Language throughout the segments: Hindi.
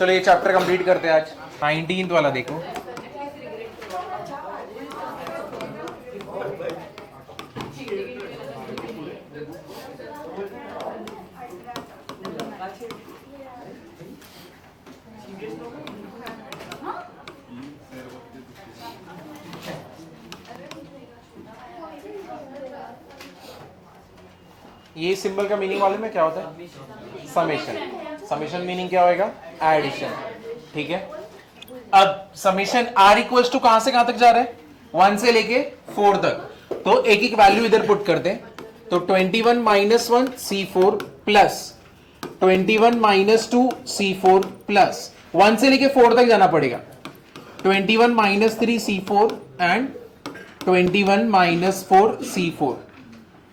चलो ये चैप्टर कंप्लीट करते हैं आज। 19th वाला देखो। ये सिंबल का मीनिंग मालूम है क्या होता है? समेशन। समेशन मीनिंग क्या होएगा? एडिशन। ठीक है, अब समेशन आर इक्वल्स टू कहां से कहां तक जा रहा है? 1 से लेके 4 तक। तो एक एक वैल्यू इधर पुट करते हैं। तो 21 minus 1 C4 plus 21 minus 2 C4 plus 1 से लेके 4 तक जाना पड़ेगा। 21 minus 3 C4 and 21 minus 4 C4।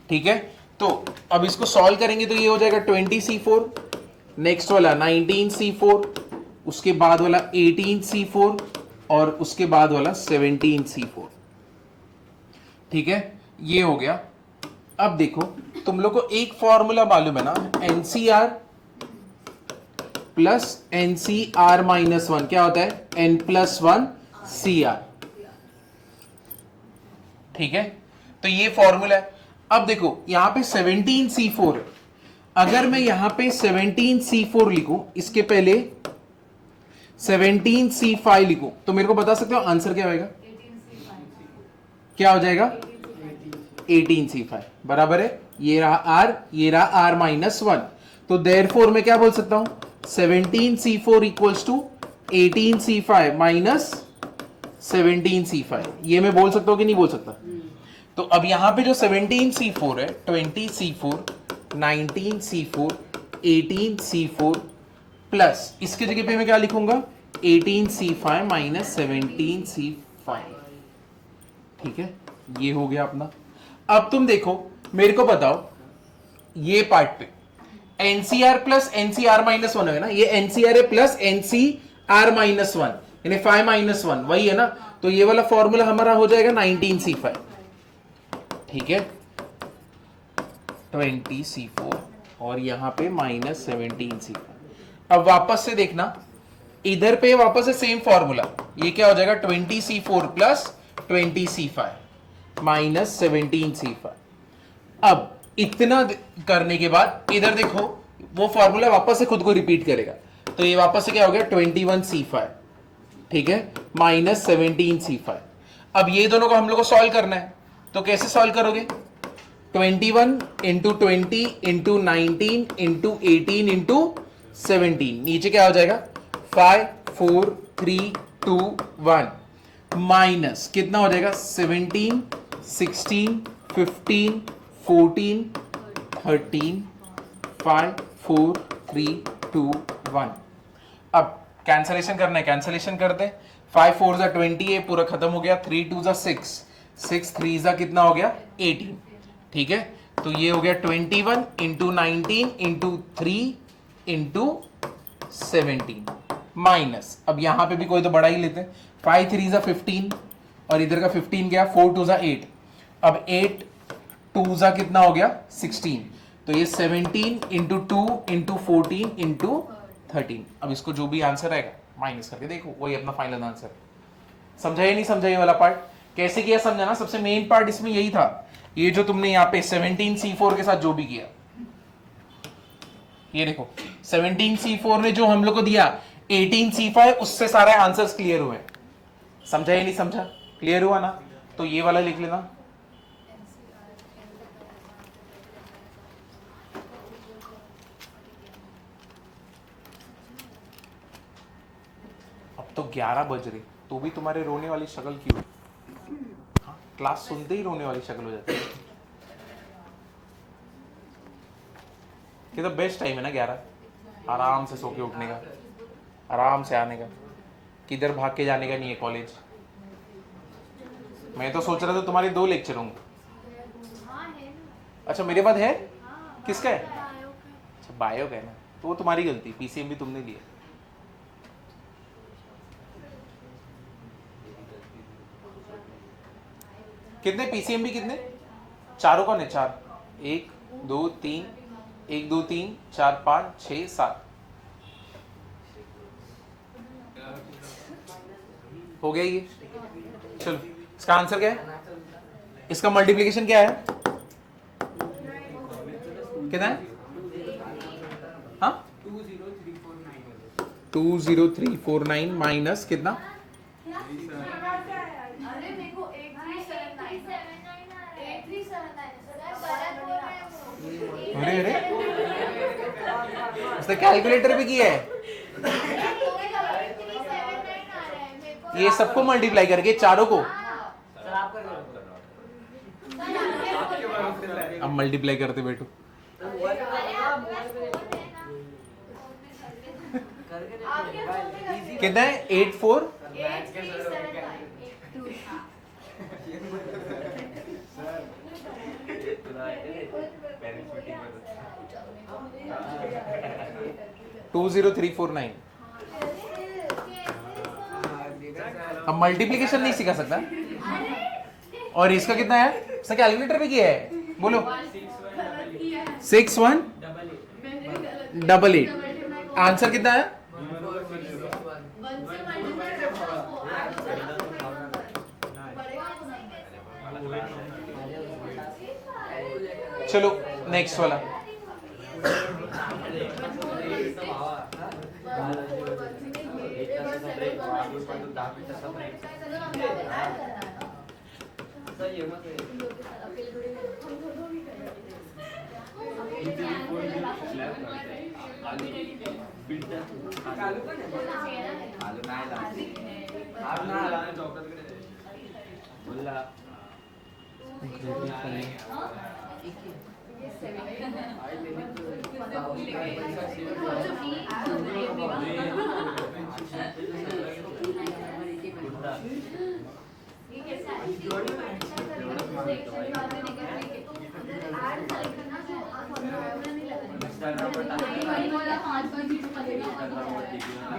ठीक है, तो अब इसको सॉल्व करेंगे तो ये हो जाएगा 20 C4, नेक्स्ट वाला 19 C4, उसके बाद वाला 18 C4 और उसके बाद वाला 17 C4। ठीक है, ये हो गया। अब देखो तुम लोग को एक फॉर्मूला मालूम है ना, NCR प्लस NCR माइनस 1 क्या होता है? N plus 1 CR। ठीक है, तो ये फॉर्मूला है। अब देखो यहां पे 17 C4 है। अगर मैं यहां पे 17 C4 लिखूं, इसके पहले 17 C5 लिखूं, तो मेरे को बता सकते हो आंसर क्या होगा? क्या हो जाएगा? 18 C5 बराबर है। ये रहा R, ये रहा R माइनस 1। तो देयरफॉर मैं क्या बोल सकता हूं? 17 C4 equals to 18 C5 minus 17 C5। ये मैं बोल सकता हूं कि नहीं बोल सकता? तो अब यहां पे जो 17 C4 है, 20 C4, 19 C4, 18 C4 प्लस इसके जगह पे मैं क्या लिखूंगा? 18 C5 माइनस 17 C5। ठीक है, ये हो गया अपना। अब तुम देखो, मेरे को बताओ ये पार्ट पे NCR प्लस NCR माइनस 1 है ना, ये NCR है प्लस NCR माइनस 1 यानी 5 माइनस 1 वही है ना। तो ये वाला फॉर्मूला हमारा हो जाएगा 19 C5। ठीक है, 20 C4 और यहां पे माइनस 17 C5। अब वापस से देखना, इधर पे वापस से सेम फॉर्मूला, ये क्या हो जाएगा? 20 C4 plus 20 C5 minus 17 C5। अब इतना करने के बाद इधर देखो वो फॉर्मूला वापस से खुद को रिपीट करेगा। तो ये वापस से क्या हो गया? 21 C5, ठीक है, माइनस 17 C5। अब ये दोनों को हम लोग को सॉल्व करना है, तो कैसे सॉल्व करोगे? 21 इंटू 20 इंटू 19 इंटू 18 इंटू 17, नीचे क्या हो जाएगा? 5 4 3 2 1 माइनस कितना हो जाएगा? 17 16 15 14 13 5 4 3 2 1। अब कैंसलेशन करना है, कैंसलेशन करते हैं। 5 4 जा 20 है, पूरा खत्म हो गया। 3 2 जा 6 6 3 जा कितना हो गया? 18। ठीक है, तो ये हो गया 21 इंटू 19 इंटू 3 इंटू 17 माइनस, अब यहां पे भी कोई तो बड़ा ही लेते हैं। 5 3 जा 15 और इधर का 15 गया, 4 2 जा 8। अब 8 2 जा कितना हो गया? 16। तो ये 17 इंटू 2 इंटू 14 इंटू 13। अब इसको जो भी आंसर आएगा माइनस करके देखो, वही अपना फाइनल आंसर है। समझा या नहीं समझा? ये वाला पार्ट कैसे किया समझा ना? सबसे मेन पार्ट इसमें यही था, ये जो तुमने यहाँ पे 17 C4 के साथ जो भी किया, ये देखो 17 C4 ने जो हम लोग को दिया 18 C5, उससे सारे आंसर्स क्लियर हुए। समझा या नहीं समझा? क्लियर हुआ ना? तो ये वाला लिख लेना। अब तो 11 बज रहे, तो भी तुम्हारे रोने वाली शक्ल क्यों? हाँ, क्लास सुनते ही रोने वाली शक्ल हो जाती है। ये तो बेस्ट टाइम है ना 11, आराम से सो के उठने का, आराम से आने का, किधर भाग के जाने का नहीं है कॉलेज। मैं तो सोच रहा था तुम्हारे 2 लेक्चर होंगे। अच्छा मेरे पास है? किसका है? अच्छा बायो का है ना, तो वो तुम्हारी गलती, PCM भी तुमने लिया। कितने PCM भी कितने? चारों कौन है? 4 1 2 3 1 2 3 4 5 6 7। हो गया ये। चलो इसका आंसर क्या है, इसका मल्टीप्लीकेशन क्या है, कितना है, हाँ 20349 माइनस कितना, अरे अरे उसने कैलकुलेटर भी किया है, ये सबको मल्टीप्लाई करके चारों को, अब मल्टीप्लाई करते बैठो। कितना है 84 20349। अब मल्टीप्लीकेशन नहीं सिखा सकता, और इसका कितना है, इसका कैलकुलेटर भी किया है, बोलो 6188, आंसर कितना है, चलो नेक्स्ट वाला।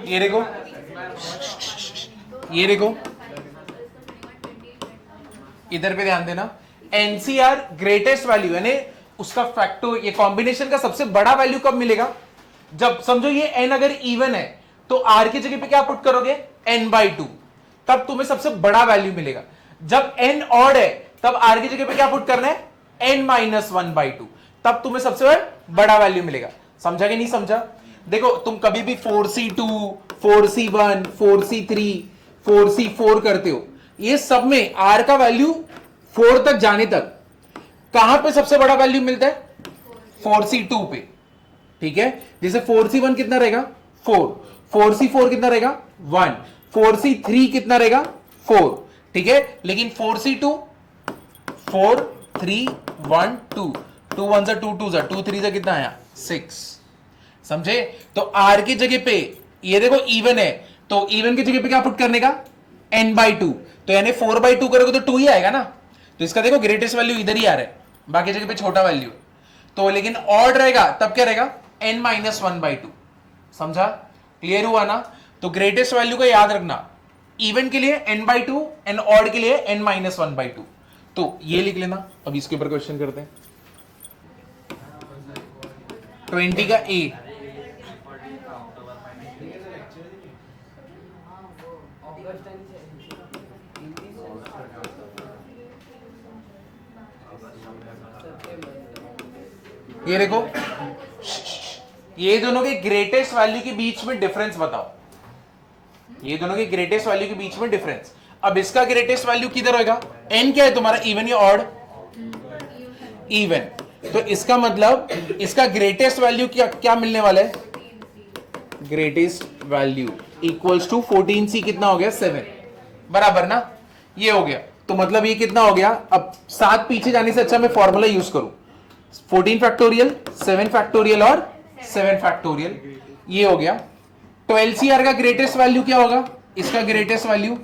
ये देखो, ये देखो, इधर पे ध्यान देना, एनसीआर ग्रेटेस्ट वैल्यू यानी उसका फैक्टर, ये कॉम्बिनेशन का सबसे बड़ा वैल्यू कब मिलेगा, जब समझो ये एन अगर इवन है तो आर की जगह पे क्या पुट करोगे, n/2, तब तुम्हें सबसे बड़ा वैल्यू मिलेगा। जब n ऑड है तब आर की जगह पे क्या पुट करना है, n-1/2, तब तुम्हें सबसे बड़ा वैल्यू मिलेगा। समझा कि नहीं समझा? देखो तुम कभी भी 4c2, 4c1, 4c3, 4c4 करते हो, ये सब में r का वैल्यू 4 तक जाने तक कहां पे सबसे बड़ा वैल्यू मिलता है, 4c2 पे, ठीक है। जैसे 4c1 कितना रहेगा 4, 4c4 कितना रहेगा 1, 4c3 कितना रहेगा 4, ठीक है। लेकिन 4c2 4 3 1 2, 2 1 जा 2 2 जा 2 3 जा कितना आया 6, समझे। तो r की जगह पे ये देखो इवन है, तो इवन की जगह पे क्या पुट करने का, n/2, तो यानी 4/2 करोगे तो 2 ही आएगा ना। तो इसका देखो ग्रेटेस्ट वैल्यू इधर ही आ रहा है, बाकी जगह पे छोटा वैल्यू। तो लेकिन ऑड रहेगा तब क्या रहेगा, n-1/2, समझा, क्लियर हुआ ना। तो ग्रेटेस्ट वैल्यू को याद रखना, इवन के लिए n/2 एंड ऑड के लिए n-1/2। तो ये लिख लेना। अब इसके ऊपर क्वेश्चन करते हैं। 20 का a, ये देखो, ये दोनों के ग्रेटेस्ट वैल्यू के बीच में डिफरेंस बताओ, ये दोनों के ग्रेटेस्ट वैल्यू के बीच में डिफरेंस। अब इसका ग्रेटेस्ट वैल्यू किधर होगा, n क्या है तुम्हारा, इवन या ऑड, इवन। तो इसका मतलब इसका ग्रेटेस्ट वैल्यू क्या मिलने वाला है, greatest value equals to 14c, कितना हो गया 7, बराबर ना, ये हो गया। तो मतलब ये कितना हो गया, अब 7 पीछे जाने से अच्छा मैं फॉर्मूला यूज करूं, 14 फैक्टोरियल 7 फैक्टोरियल और 7 फैक्टोरियल, ये हो गया। 12CR का ग्रेटेस्ट वैल्यू क्या होगा, इसका ग्रेटेस्ट वैल्यू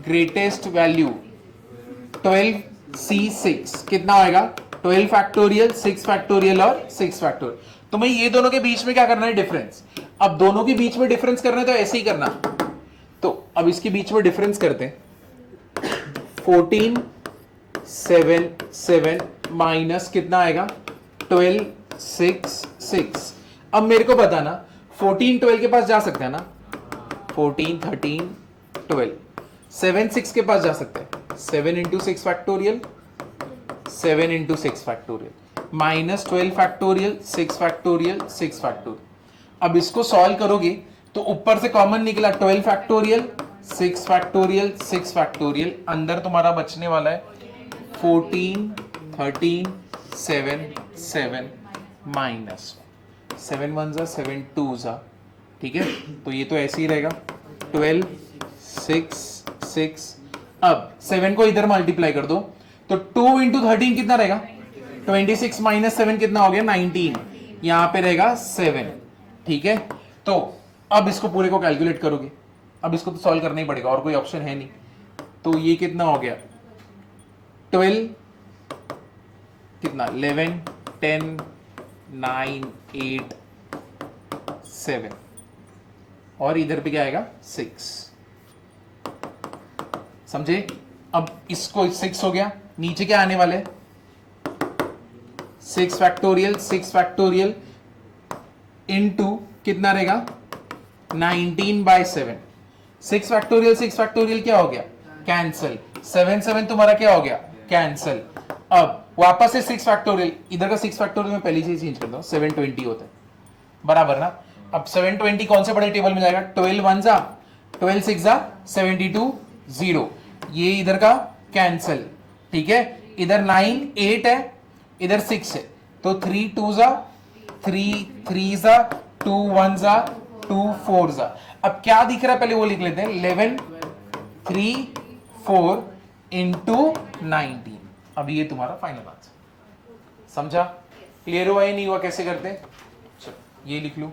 12c6 कितना होगा, 12 फैक्टोरियल 6 फैक्टोरियल और 6 फैक्टोरियल। तुम्हें ये दोनों के बीच में क्या करना है, डिफरेंस। अब दोनों के बीच में डिफरेंस करना है तो ऐसे ही करना। तो अब इसके बीच में डिफरेंस करते हैं, 14 7 7 माइनस कितना आएगा 12 6 6। अब मेरे को बताना 14 12 के पास जा सकता है ना, 14 13 12, 7 6 के पास जा सकते हैं, 7 into 6 factorial, 7 into 6 factorial, minus 12 factorial, 6 factorial, 6 factorial. अब इसको सॉल्व करोगे तो ऊपर से कॉमन निकला 12 फैक्टोरियल, 6 फैक्टोरियल, 6 फैक्टोरियल, अंदर तुम्हारा बचने वाला है 14, 13, 7, 7 माइनस 7 1 जा 7 2 जा, ठीक है। तो ये तो ऐसे ही रहेगा 12, 6, 6। अब 7 को इधर मल्टीप्लाई कर दो तो 2 इंटू 13 कितना रहेगा, 26 माइनस 7 कितना हो गया 19, यहां पे रहेगा 7, ठीक है। तो अब इसको पूरे को कैलकुलेट करोगे, अब इसको तो सॉल्व करना ही पड़ेगा और कोई ऑप्शन है नहीं। तो ये कितना हो गया 12 कितना 11 10 9 8 7 और इधर पे क्या आएगा 6, समझे। अब इसको 6 हो गया, नीचे क्या आने वाले 6 फैक्टोरियल, 6 फैक्टोरियल इनटू कितना रहेगा 19 बाय 7, 6 फैक्टोरियल 6 फैक्टोरियल क्या हो गया कैंसिल, 7 7 तुम्हारा क्या हो गया कैंसिल। अब वापस से 6 फैक्टोरियल, इधर का 6 फैक्टोरियल में पहले से चेंज कर दो, 720 होता है बराबर ना। अब 720 कौन से बड़े टेबल में जाएगा, 12 1 जा 12 6 जा 72 0, ये इधर का कैंसिल, ठीक है। इधर 9 8 है, इधर 6 है, तो 3 2 जा 3 3 जा 2 1 जा 2 4 जा। अब क्या दिख रहा है पहले वो लिख लेते हैं, 11 3 4 इंटू 19। अब ये तुम्हारा फाइनल आंसर, समझा, क्लियर हुआ या नहीं हुआ, कैसे करते हैं, चलो ये लिख लो।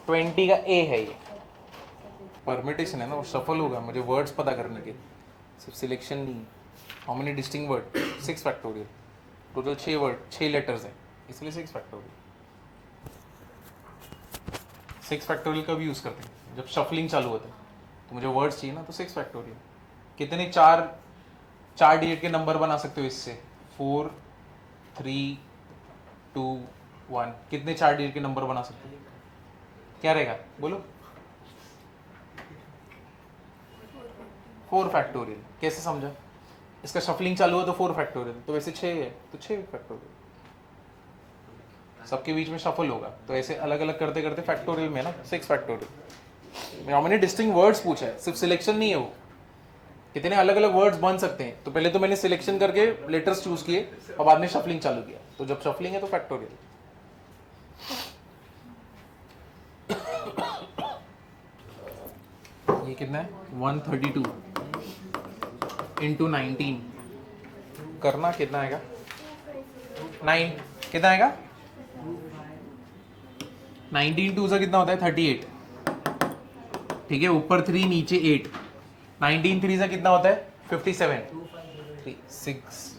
ट्वेंटी का ए है, ये परमिटेशन है ना, वो सफल होगा, मुझे वर्ड्स पता करने के, सिर्फ सिलेक्शन नहीं। How many distinct word, 6 factorial, total 6 word 6 letters है, इसलिए 6 फैक्टोरियल। 6 फैक्टोरियल कब यूज करते हैं, जब शफलिंग चालू होता है, तो मुझे वर्ड्स चाहिए ना, तो 6 फैक्टोरियल। कितने चार डिजिट के नंबर बना सकते हो इससे, 4 3 2 1, कितने 4 डिजिट के नंबर बना सकते हो, क्या रहेगा बोलो, 4 फैक्टोरियल। कैसे समझा, इसका शफलिंग चालू हो तो 4 फैक्टोरियल, तो वैसे 6 है तो 6 फैक्टोरियल, सबके बीच में शफल होगा, तो ऐसे अलग अलग करते करते फैक्टोरियल में ना 6 फैक्टोरियल। मैंने डिस्टिंक्ट वर्ड्स पूछा है, सिर्फ सिलेक्शन नहीं है वो, कितने अलग अलग वर्ड्स बन सकते हैं। तो पहले तो मैंने सिलेक्शन करके लेटर्स चूज किए और बाद में शफलिंग चालू किया, तो जब शफलिंग है तो फैक्टोरियल। ये कितना है 132 इंटू 19 करना, कितना आएगा 9, कितना आएगा 19 2 से कितना होता है 38, ठीक है, ऊपर 3 नीचे 8, 19 3 से कितना होता है 57 3 6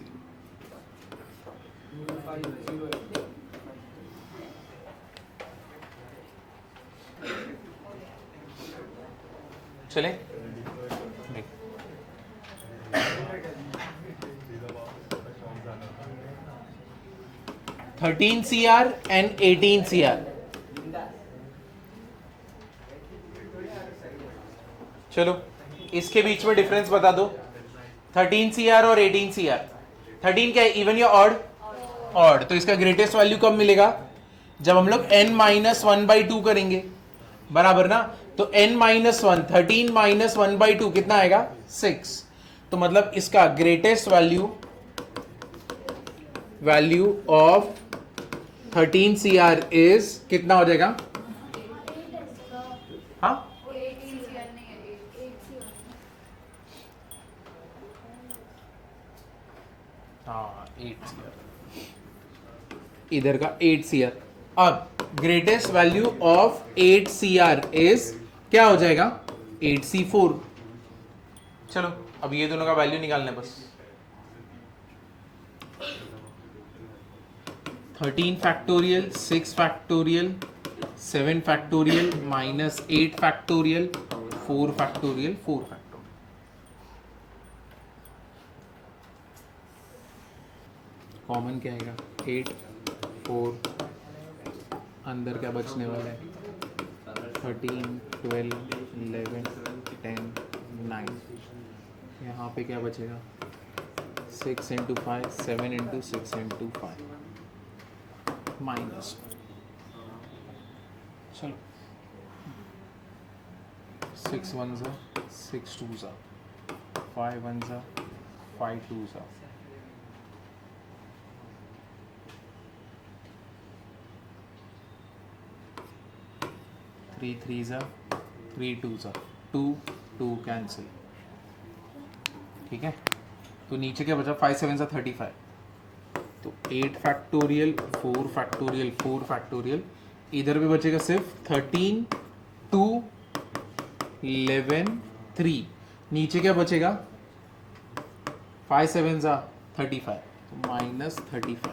चले 13 CR and 18 CR। चलो इसके बीच में डिफरेंस बता दो, 13 CR और 18 CR। 13 क्या है, इवन या ऑड, ऑड, तो इसका ग्रेटेस्ट वैल्यू कब मिलेगा, जब हम लोग n-1/2 करेंगे, बराबर ना। तो n-1 13 माइनस 1/2 कितना आएगा 6, तो मतलब इसका greatest value of 13 CR is कितना हो जाएगा, हाँ हाँ 8 CR, इधर का 8 CR। अब greatest value of 8 CR is क्या हो जाएगा 8C4। चलो अब ये दोनों का वैल्यू निकालना है बस, 13 factorial 6 factorial 7 factorial minus 8 factorial 4 factorial 4 factorial. Common क्या आएगा 8 4, अंदर क्या बचने वाला है 13 12 11 10 9, यहाँ पे क्या बचेगा 6 इंटू 5 7 इंटू 6 इंटू 5 माइनस, चलो 6 1 ज़ा 6 2 ज़ा 5 1 ज़ा 5 2 ज़ा 3 3 ज़ा 3 2 ज़ा 2 2 कैंसिल, ठीक है। तो नीचे क्या बचा 5 7 ज़ा 35, तो 8 फैक्टोरियल 4 फैक्टोरियल 4 फैक्टोरियल, इधर भी बचेगा सिर्फ 13 2 11 3, नीचे क्या बचेगा 5 7 ज़ा 35, तो माइनस 35।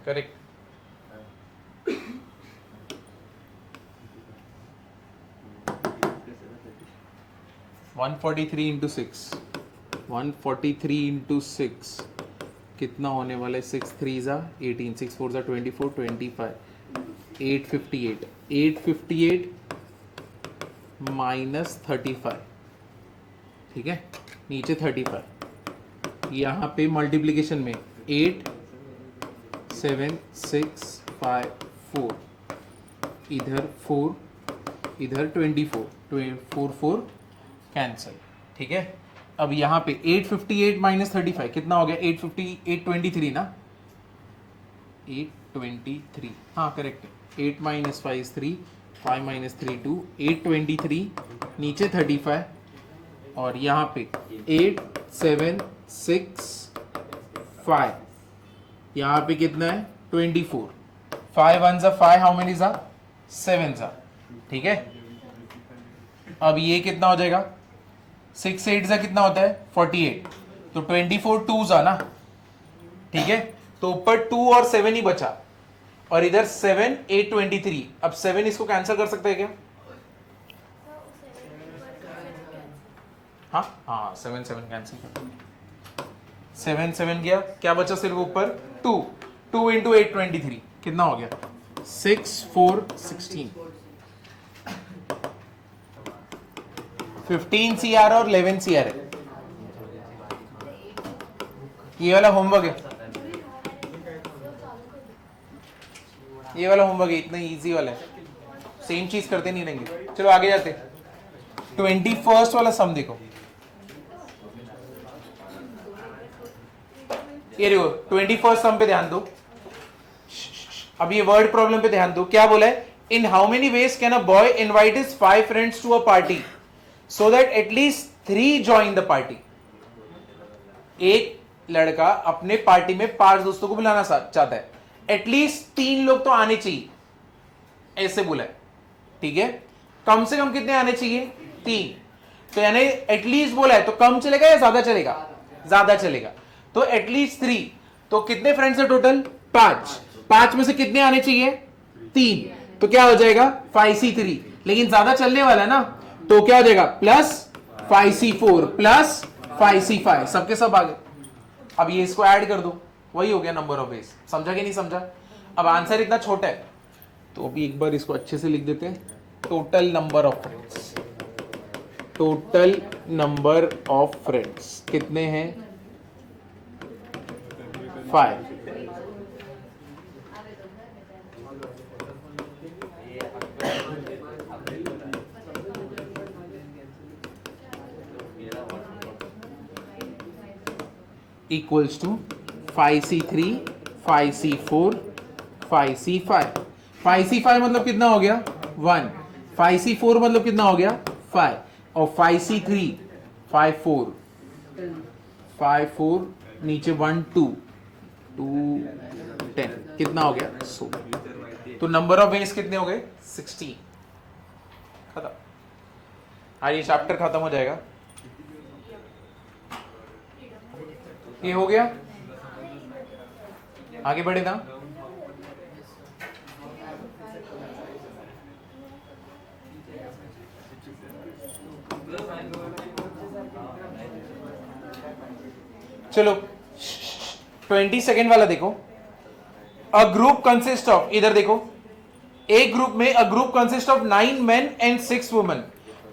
करेक्ट। 143 इंटू 6, 143 इंटू 6 कितना होने वाला है 6 3 ज़ा 18, 6 4 ज़ा 24 25, 858, 858 माइनस 35, ठीक है। नीचे 35, यहाँ पे मल्टीप्लिकेशन में 8 7 6 5 4, इधर 4 इधर 24 4 4 कैंसिल, ठीक है। अब यहाँ पे 858 माइनस 35 कितना हो गया 823 ना 823, हाँ करेक्ट है। 8 माइनस 5 is 3, 5 माइनस 3 2, 823 नीचे 35 और यहाँ पे 8 7 6 5, यहाँ पे कितना है 24, 5 1 ज़ा 5, हाउ मेनी ज़ा 7 ज़ा, ठीक है। अब ये कितना हो जाएगा 6 8 ज़ा कितना होता है 48, तो 24 2 ज़ा ना, ठीक है। तो ऊपर 2 और 7 ही बचा और इधर 7 8 23, अब 7 इसको कैंसिल कर सकते हैं क्या, हाँ हाँ 7 7 कैंसिल कर, 7 7 गया, क्या बचा सिर्फ ऊपर 2 2 इंटू 8 23 कितना हो गया 6 4 16, 15 CR और 11 CR है, ये वाला होमवर्क है, ये वाला होमवर्क है, इतना इजी वाला है, सेम चीज करते नहीं रहेंगे। चलो आगे जाते, 21st वाला सम देखो, ये देखो 21st सम पे ध्यान दो। अब ये वर्ड प्रॉब्लम पे ध्यान दो, क्या बोला है in how many ways can a boy invite his 5 friends to a party so that at least 3 join the party. एक लड़का अपने पार्टी में 5 दोस्तों को बुलाना चाहता है, एटलीस्ट 3 लोग तो आने चाहिए, ऐसे बोला है, ठीक है। कम से कम कितने आने चाहिए 3, तो यानी एटलीस्ट बोला है तो कम चलेगा या ज्यादा चलेगा, ज्यादा चलेगा, तो एटलीस्ट 3, तो कितने फ्रेंड्स है टोटल 5, 5 में से कितने आने चाहिए 3, तो क्या हो जाएगा 5C3, लेकिन ज्यादा चलने वाला है ना, तो क्या हो जाएगा प्लस 5C4 प्लस 5C5, सबके सब आ गए। अब ये इसको ऐड कर दो, वही हो गया नंबर ऑफ वेज, समझा कि नहीं समझा। अब आंसर इतना छोटा है तो अभी एक बार इसको अच्छे से लिख देते हैं, total number of friends, total number of friends कितने हैं 5, equals to 5C3 5C4 5C5, 5C5 मतलब कितना हो गया 1, 5C4 मतलब कितना हो गया 5, और 5C3 5 4 5 4 नीचे 1 2 2 10 कितना हो गया 16, तो नंबर ऑफ वेज कितने हो गए 16, खत्म। आज ये चैप्टर खत्म हो जाएगा, ये हो गया, आगे बढ़े ना। चलो 22nd वाला देखो, अ ग्रुप कंसिस्ट ऑफ, इधर देखो, एक ग्रुप में a group consist of 9 men and 6 women.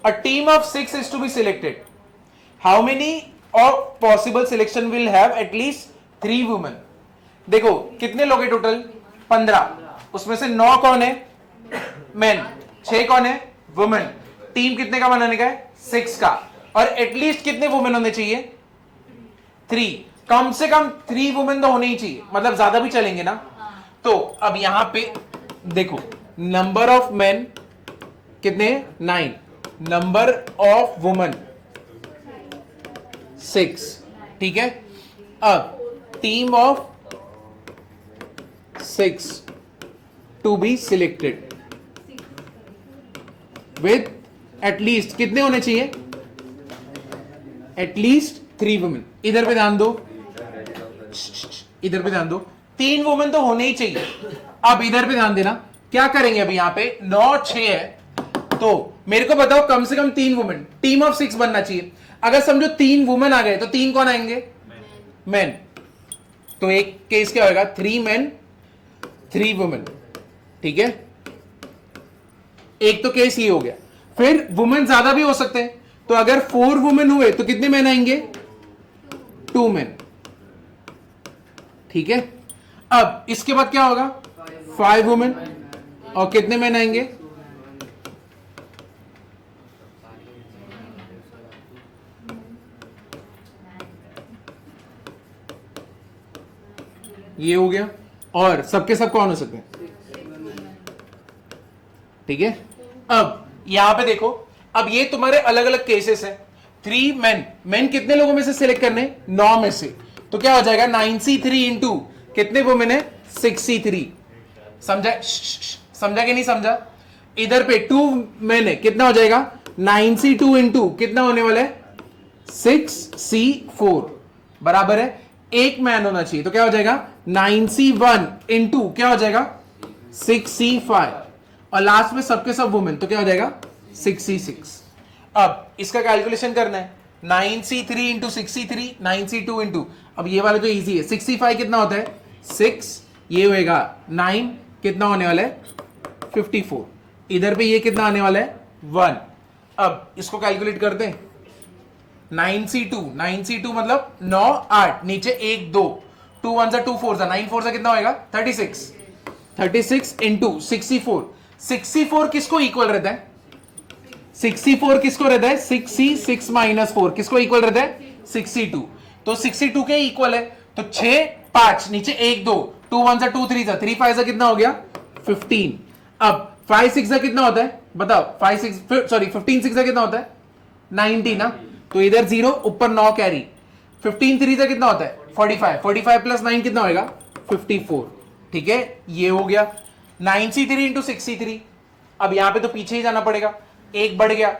A team of 6 is to be selected. How many of possible selection will have at least 3 women? देखो कितने लोग हैं टोटल, 15, उसमें से 9 कौन है, मेन, 6 कौन है, वुमेन। टीम कितने का बनाने का है, 6 का, और एटलीस्ट कितने वुमेन होने चाहिए, 3, कम से कम 3 वुमेन तो होने ही चाहिए, मतलब ज्यादा भी चलेंगे ना। तो अब यहां पे देखो, नंबर ऑफ मेन कितने, 9, नंबर ऑफ वुमेन 6, ठीक है। अब team of 6 to be selected with at least कितने होने चाहिए, एटलीस्ट 3 वुमेन। इधर पे ध्यान दो, इधर पे ध्यान दो, 3 वुमेन तो होने ही चाहिए। अब इधर पे ध्यान देना, क्या करेंगे, अभी यहां पे 9 6 है, तो मेरे को बताओ कम से कम 3 वुमेन, टीम ऑफ 6 बनना चाहिए। अगर समझो 3 वुमेन आ गए तो 3 कौन आएंगे, मेन। तो एक केस क्या होगा, 3 मेन 3 वुमेन, ठीक है। एक तो केस ये हो गया। फिर वुमेन ज्यादा भी हो सकते हैं, तो अगर 4 वुमेन हुए तो कितने मेन आएंगे, 2 मेन, ठीक है। अब इसके बाद क्या होगा, 5 वुमेन, और कितने मेन आएंगे, ये हो गया, और सबके सब कौन हो सकते हैं, ठीक है। अब यहां पे देखो, अब ये तुम्हारे अलग अलग केसेस है। 3 मेन, मेन कितने लोगों में से सिलेक्ट करने, 9 में से, तो क्या हो जाएगा 9c3 इंटू कितने वुमेन है, 6c3। समझा, समझा कि नहीं समझा। इधर पे 2 मेन है, कितना हो जाएगा 9c2 इंटू कितना होने वाला है, 6c4, बराबर है, एक मैन होना चाहिए, तो क्या हो जाएगा 9c1 इंटू क्या हो जाएगा 6c5, और लास्ट में सबके सब वुमेन, तो क्या हो जाएगा 6c6। अब इसका कैलकुलेशन करना है, 9c3 into 6c3, 9c2 into, अब ये वाला तो इजी है, 6c5 कितना होता है 6, ये होएगा 9, कितना होने वाला है 54, इधर पे ये कितना आने वाला है 1। अब इसको कैलकुलेट करते हैं, 9c2, 9c2 मतलब 9 8, नीचे 1 2, 2 1 2 4 9 4 कितना होएगा 36, 36 इंटू 64, 64 किसको इक्वल रहता है, 64 किसको रहता है 6c 6 माइनस 4 किसको इक्वल रहता है 62, तो 62 के इक्वल है, तो 6 5 नीचे 1 2, 2 1 2 3 3 5 कितना हो गया 15। अब 5 6 कितना होता है बताओ, 5 6 सॉरी 15 6 कितना होता है 90 ना, तो इधर 0 ऊपर 9 कैरी, 15 3 कितना होता है 45, 45 प्लस 9 कितना होएगा 54, ठीक है। ये हो गया 9c3 इंटू 6c3। अब यहां पे तो पीछे ही जाना पड़ेगा, एक बढ़ गया,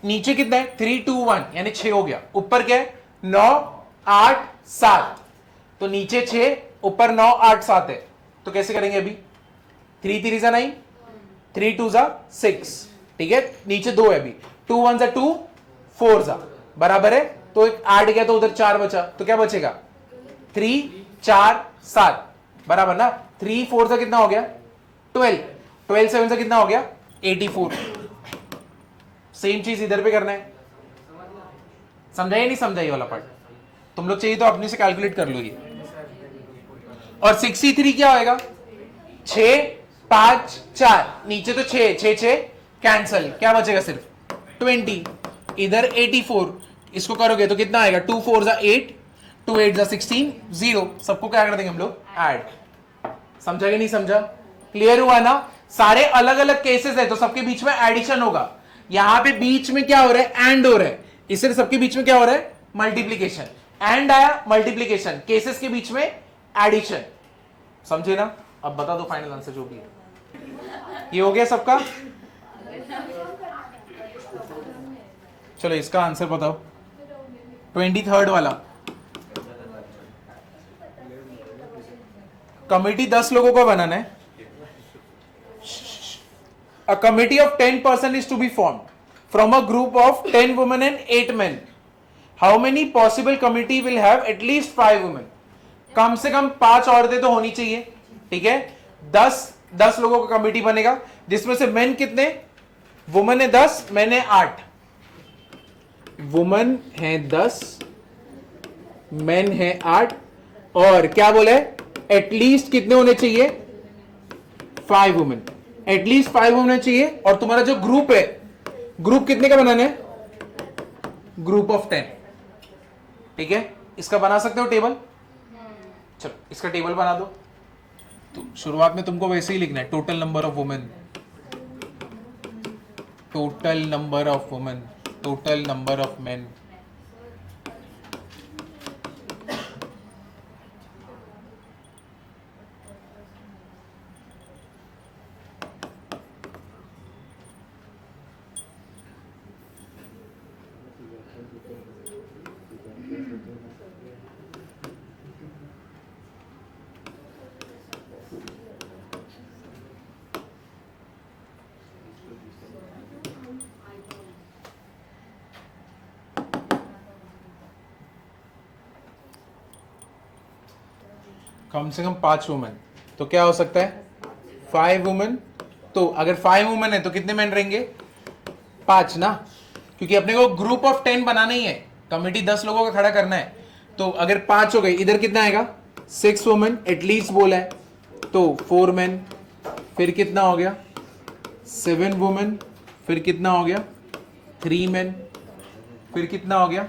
नीचे कितना है 3 2 1 यानी 6 हो गया, ऊपर क्या है 9 8 7, तो नीचे 6 ऊपर 9 8 7 है, तो कैसे करेंगे अभी 3 3 9 3 2 6, ठीक है, नीचे 2 है अभी, 2 1 2 4 बराबर है, तो एक 8 गया तो उधर 4 बचा, तो क्या बचेगा 3 4 7 बराबर ना, 3 4 से कितना हो गया 12, 12 7 से कितना हो गया 84। सेम चीज इधर पे करना है, समझा या नहीं समझा ये वाला पार्ट, तुम लोग चाहिए तो अपने से कैलकुलेट कर लो ये। और 63 क्या होएगा 6 5 4, नीचे तो 6 6 6 कैंसल, क्या बचेगा सिर्फ 20, इधर 84, इसको करोगे तो कितना आएगा 2 4 8, 2 8 16 0, सबको क्या कर देंगे हम लोग ऐड। समझा कि नहीं समझा, क्लियर हुआ ना। सारे अलग अलग केसेस है तो सबके बीच में एडिशन होगा, यहां पे बीच में क्या हो रहा है एंड हो रहा है, इससे सबके बीच में क्या हो रहा है मल्टीप्लीकेशन, एंड आया मल्टीप्लीकेशन, केसेस के बीच में एडिशन, समझे ना। अब बता दो फाइनल आंसर जो भी है, ये हो गया सबका। चलो इसका आंसर बताओ 23rd वाला, कमिटी 10 लोगों को बनाना है, a committee of 10 person is to be formed from a group of 10 women and 8 men. How many possible committee will have at least 5 women, कम से कम 5 औरतें तो होनी चाहिए, ठीक है। 10 लोगों का कमिटी बनेगा, जिसमें से मेन कितने, वुमेन है 10, मैन है 8, वुमेन है 10, मेन है 8, और क्या बोले, एटलीस्ट कितने होने चाहिए, 5 वुमेन, एटलीस्ट 5 वुमेन चाहिए। और तुम्हारा जो ग्रुप है, ग्रुप कितने का बनाना है, ग्रुप ऑफ 10, ठीक है। इसका बना सकते हो टेबल, चलो इसका टेबल बना दो। तो शुरुआत में तुमको वैसे ही लिखना है, total number of women, total number of women, total number of men. कम से कम 5 वुमेन, तो क्या हो सकता है, 5 वुमेन। तो अगर 5 वुमेन है तो कितने मैन रहेंगे, 5 ना, क्योंकि अपने को ग्रुप ऑफ 10 बनाना ही है, कमेटी 10 लोगों का खड़ा करना है। तो अगर 5 हो गए, इधर कितना आएगा, 6 वुमेन एटलीस्ट बोला है, तो 4 मैन, फिर कितना हो गया, 7 वुमेन, फिर कितना हो गया, 3 मैन, फिर कितना हो गया,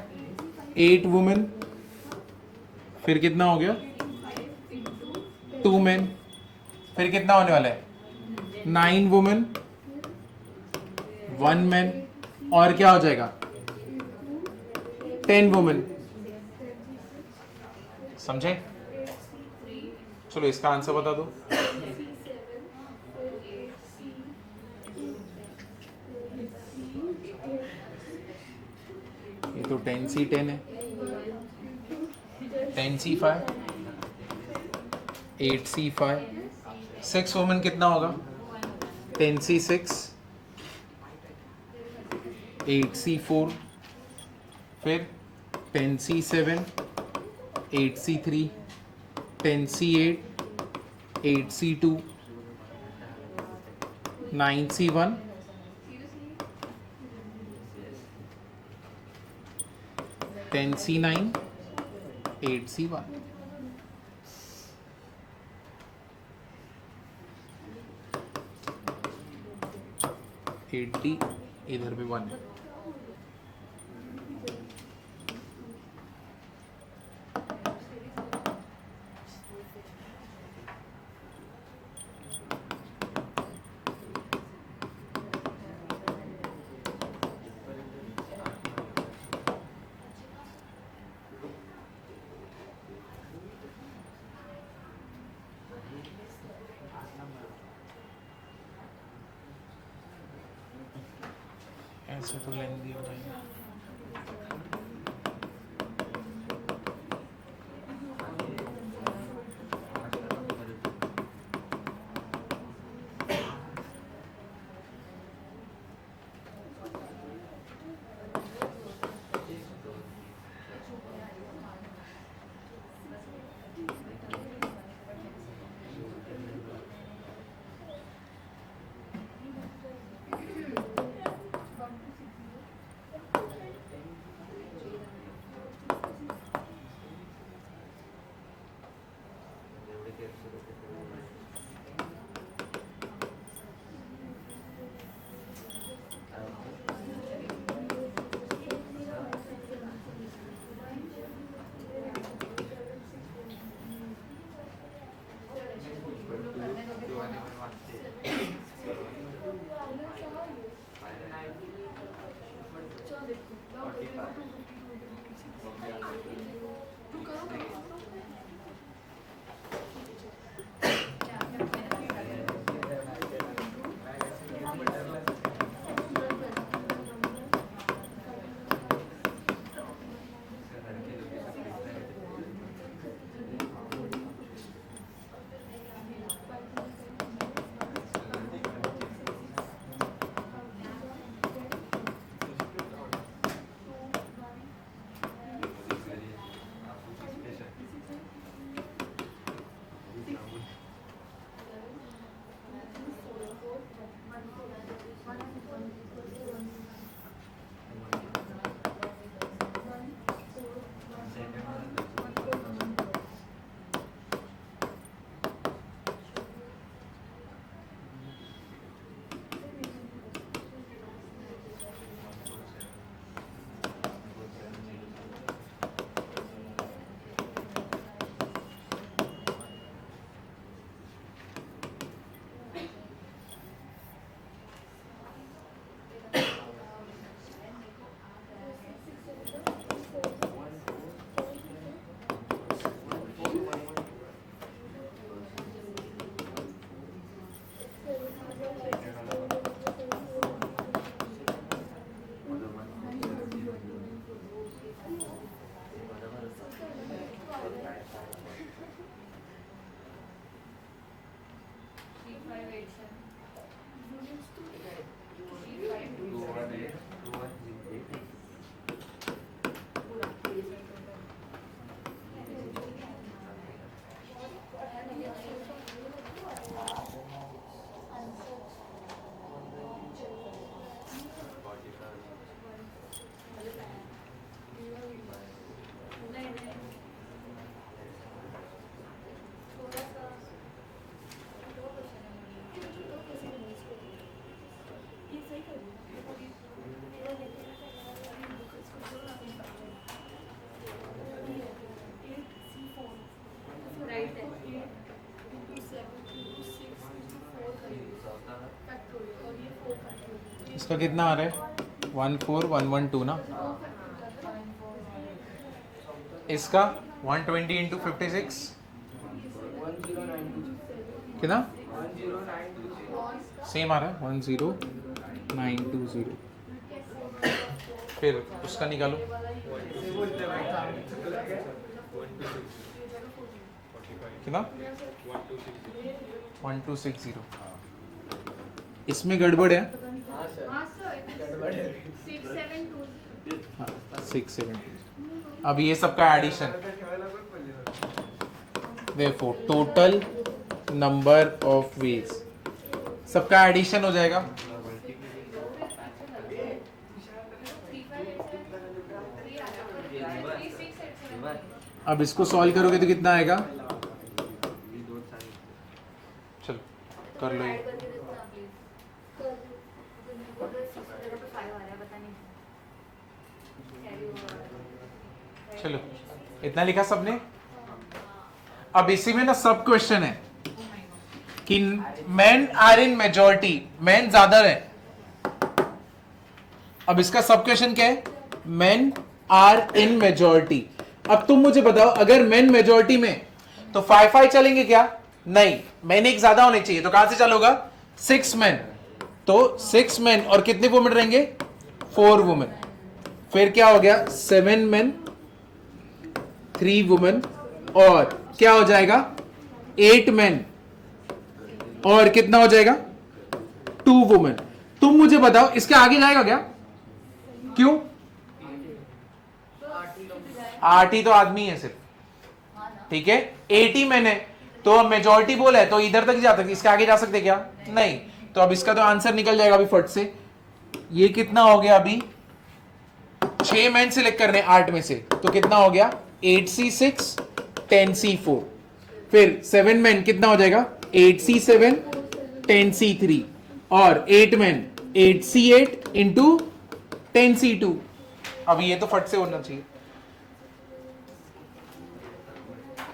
8 वुमेन, फिर कितना हो गया, 2 मैन, फिर कितना होने वाला है, 9 वुमेन, 1 मैन, और क्या हो जाएगा, 10 वुमेन। समझे, चलो इसका आंसर बता दो। ये तो 10C10 है, 10C5, 8C5, 6 वुमेन कितना होगा, 10C6, 8C4, फिर 10C7, 8C3, 10C8, 8C2, 9C1, 10C9, 8C1। 80, इधर भी 1 है। ऐसे तो लेंगे भाई। इसका कितना आ रहा है 14112 ना, इसका 120 इंटू 56 कितना सेम आ रहा है 10920। फिर उसका निकालो, कितना 1260। इसमें गड़बड़ है, 672। अब ये सबका एडिशन, देखो टोटल नंबर ऑफ वेज, सबका एडिशन हो जाएगा। अब इसको सॉल्व करोगे तो कितना आएगा, चलो कर लो ये। चलो इतना लिखा सबने। अब इसी में ना सब क्वेश्चन है कि men are in majority, men ज्यादा है। अब इसका सब क्वेश्चन क्या है, मेन आर इन मेजॉरिटी। अब तुम मुझे बताओ, अगर मेन मेजॉरिटी में तो 5-5 चलेंगे क्या, नहीं, मेन एक ज्यादा होने चाहिए, तो कहां से चलोगा 6 मेन, तो 6 मेन और कितने वुमेन रहेंगे 4 वुमेन। फिर क्या हो गया 7 मेन 3 वुमेन, और क्या हो जाएगा 8 मेन और कितना हो जाएगा 2 वुमेन। तुम मुझे बताओ इसके आगे जाएगा क्या, क्यों, 8 ही तो आदमी है सिर्फ, ठीक है 80 मैन है, तो मेजॉरिटी बोल है तो इधर तक जा सकते, इसके आगे जा सकते क्या, नहीं। तो अब इसका तो आंसर निकल जाएगा अभी फट से। ये कितना हो गया, अभी 6 मैन सिलेक्ट करने 8 में से, तो कितना हो गया 8C6 10C4। फिर 7 मैन कितना हो जाएगा 8C7 10C3, और 8 मैन 8C8 इंटू 10C2। अब ये तो फट से होना चाहिए,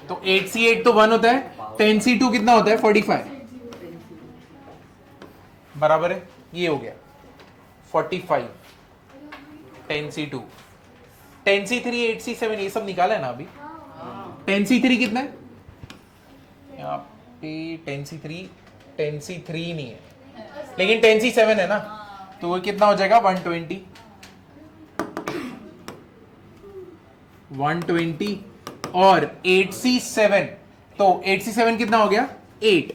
तो 8C8 तो 1 होता है, 10C2 कितना होता है 45, बराबर है, ये हो गया 45 10C2 10C3 8C7 ये सब निकाला है ना अभी। 10C3 कितना है यहाँ पे, 10C3 नहीं है, लेकिन 10C7 है ना, तो वो कितना हो जाएगा 120 और 8C7, तो 8C7 कितना हो गया 8।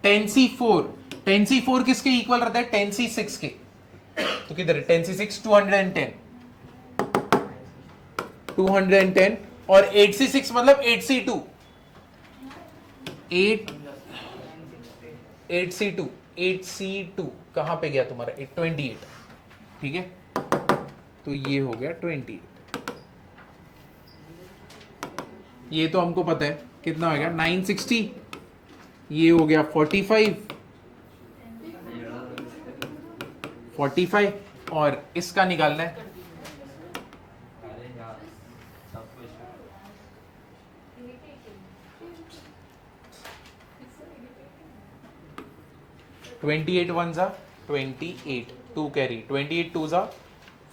10C4 किसके इक्वल रहता है 10C6 के, तो किधर है 10C6 210 और 8C6 मतलब 8C2 8C2 कहां पे गया तुम्हारा 28, ठीक है, तो ये हो गया 28। ये तो हमको पता है कितना हो गया 960, ये हो गया 45 और इसका निकालना है 28 1 जा 28 2 कैरी 28 2 जा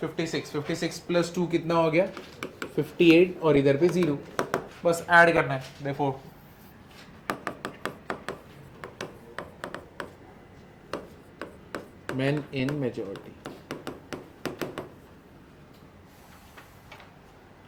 56 प्लस 2 कितना हो गया 58 और इधर पे 0, बस ऐड करना है। देखो men in majority।